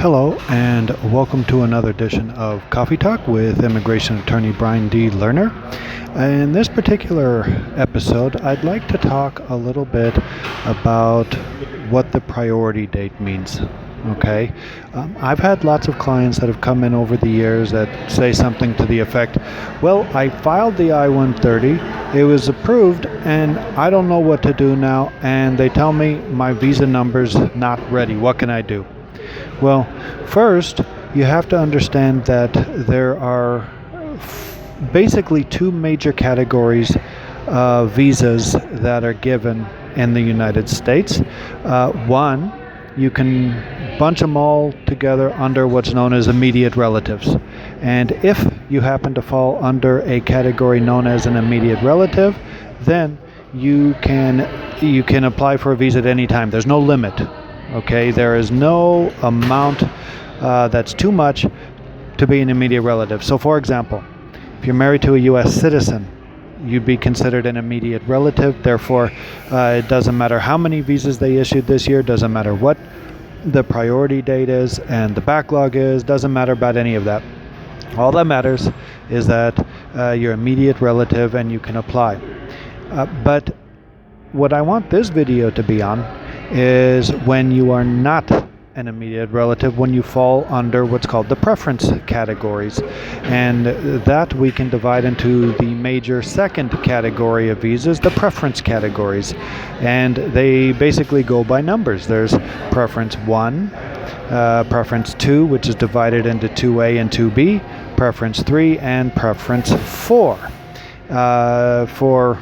Hello, and welcome to another edition of Coffee Talk with immigration attorney Brian D. Lerner. In this particular episode, I'd like to talk a little bit about what the priority date means. Okay, I've had lots of clients that have come in over the years that say something to the effect, well, I filed the I-130, it was approved, and I don't know what to do now, and they tell me my visa number's not ready. What can I do? Well, first, you have to understand that there are basically two major categories of visas that are given in the United States. One, you can bunch them all together under what's known as immediate relatives. And if you happen to fall under a category known as an immediate relative, then you can apply for a visa at any time. There's no limit. Okay, there is no amount that's too much to be an immediate relative. So for example, if you're married to a U.S. citizen, you'd be considered an immediate relative. Therefore, it doesn't matter how many visas they issued this year, doesn't matter what the priority date is and the backlog is, doesn't matter about any of that. All that matters is that you're immediate relative and you can apply. But what I want this video to be on is when you are not an immediate relative, when you fall under what's called the preference categories. And that we can divide into the major second category of visas, the preference categories. And they basically go by numbers. There's preference 1, preference 2, which is divided into 2A and 2B, preference 3, and preference 4. For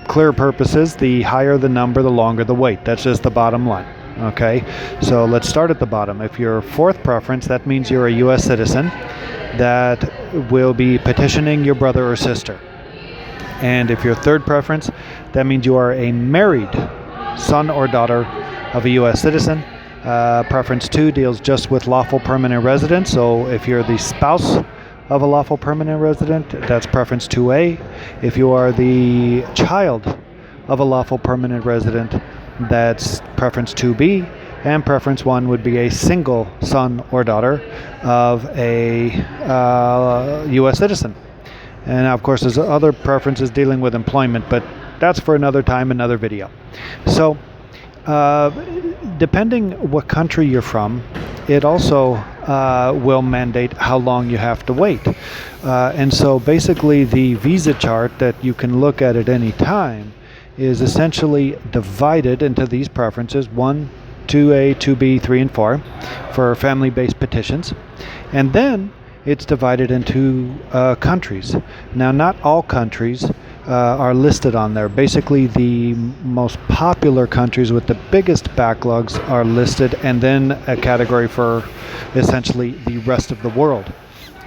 clear purposes, the higher the number, the longer the wait. That's just the bottom line. Okay, so let's start at the bottom. If you're fourth preference, that means you're a U.S. citizen that will be petitioning your brother or sister. And if you're third preference, that means you are a married son or daughter of a U.S. citizen. Preference 2 deals just with lawful permanent residents. So if you're the spouse of a lawful permanent resident, that's preference 2A. If you are the child of a lawful permanent resident, that's preference 2B. And preference 1 would be a single son or daughter of a U.S. citizen. And now, of course, there's other preferences dealing with employment, but that's for another time, another video. So depending what country you're from, it also will mandate how long you have to wait. And so basically the visa chart that you can look at any time is essentially divided into these preferences: 1, 2A, 2B, 3, and 4 for family-based petitions. And then it's divided into countries. Now, not all countries are listed on there. Basically, the most popular countries with the biggest backlogs are listed, and then a category for essentially the rest of the world.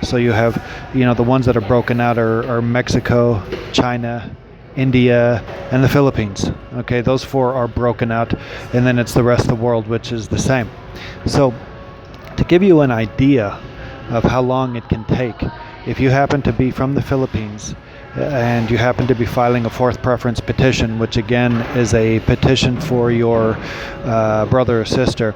So you have, the ones that are broken out are Mexico, China, India, and the Philippines. Okay, those 4 are broken out, and then it's the rest of the world, which is the same. So to give you an idea of how long it can take, if you happen to be from the Philippines and you happen to be filing a fourth preference petition, which again is a petition for your brother or sister,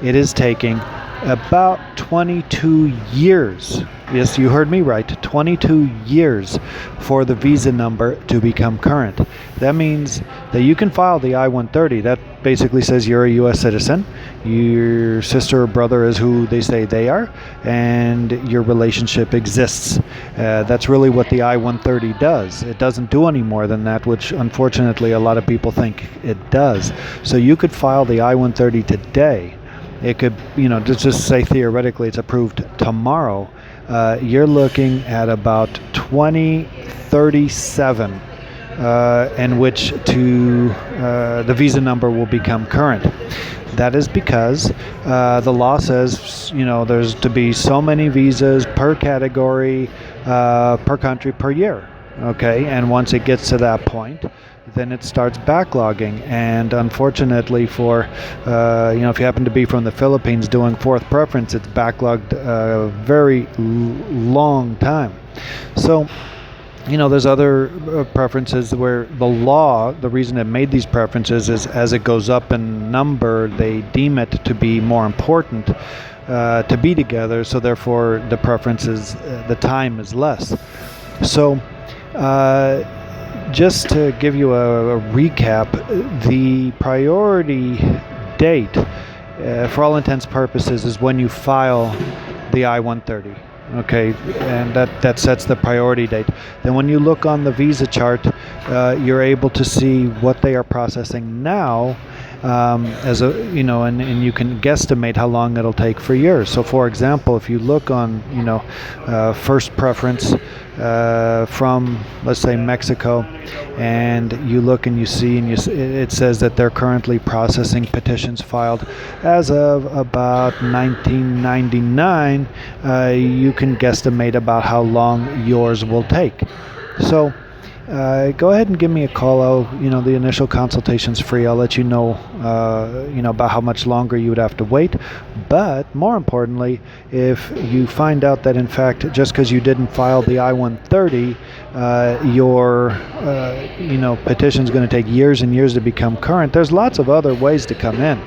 it is taking about 22 years. Yes, you heard me right, 22 years for the visa number to become current. That means that you can file the I-130. That basically says you're a U.S. citizen, your sister or brother is who they say they are, and your relationship exists. That's really what the I-130 does. It doesn't do any more than that, which unfortunately a lot of people think it does. So you could file the I-130 today. It could, just say theoretically it's approved tomorrow. You're looking at about 2037 in which the visa number will become current. That is because the law says, there's to be so many visas per category, per country, per year. Okay, and once it gets to that point, then it starts backlogging. And unfortunately for, if you happen to be from the Philippines doing fourth preference, it's backlogged a very long time. So, there's other preferences where the law, the reason it made these preferences is as it goes up in number, they deem it to be more important. to be together, so therefore the preference is the time is less. So just to give you a recap, the priority date, for all intents and purposes, is when you file the I-130. Okay, and that sets the priority date. Then when you look on the visa chart, you're able to see what they are processing now, as a, and you can guesstimate how long it'll take for yours. So for example, if you look on, first preference from, let's say, Mexico, and you look and you see, and it says that they're currently processing petitions filed as of about 1999, you can guesstimate about how long yours will take. So go ahead and give me a call. The initial consultation's free. I'll let you know, about how much longer you would have to wait. But more importantly, if you find out that in fact, just because you didn't file the I-130, your, petition's going to take years and years to become current, there's lots of other ways to come in.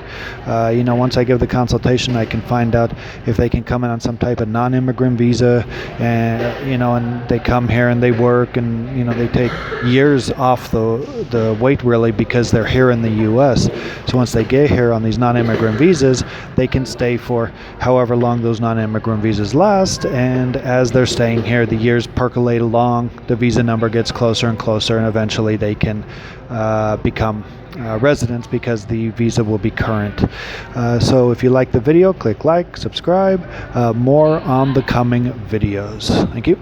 Once I give the consultation, I can find out if they can come in on some type of non-immigrant visa, and, and they come here and they work, and, they take years off the wait, really, because they're here in the U.S. So once they get here on these non-immigrant visas, they can stay for however long those non-immigrant visas last, and as they're staying here, the years percolate along, the visa number gets closer and closer, and eventually they can become residents because the visa will be current. So if you like the video, click like, subscribe. More on the coming videos. Thank you.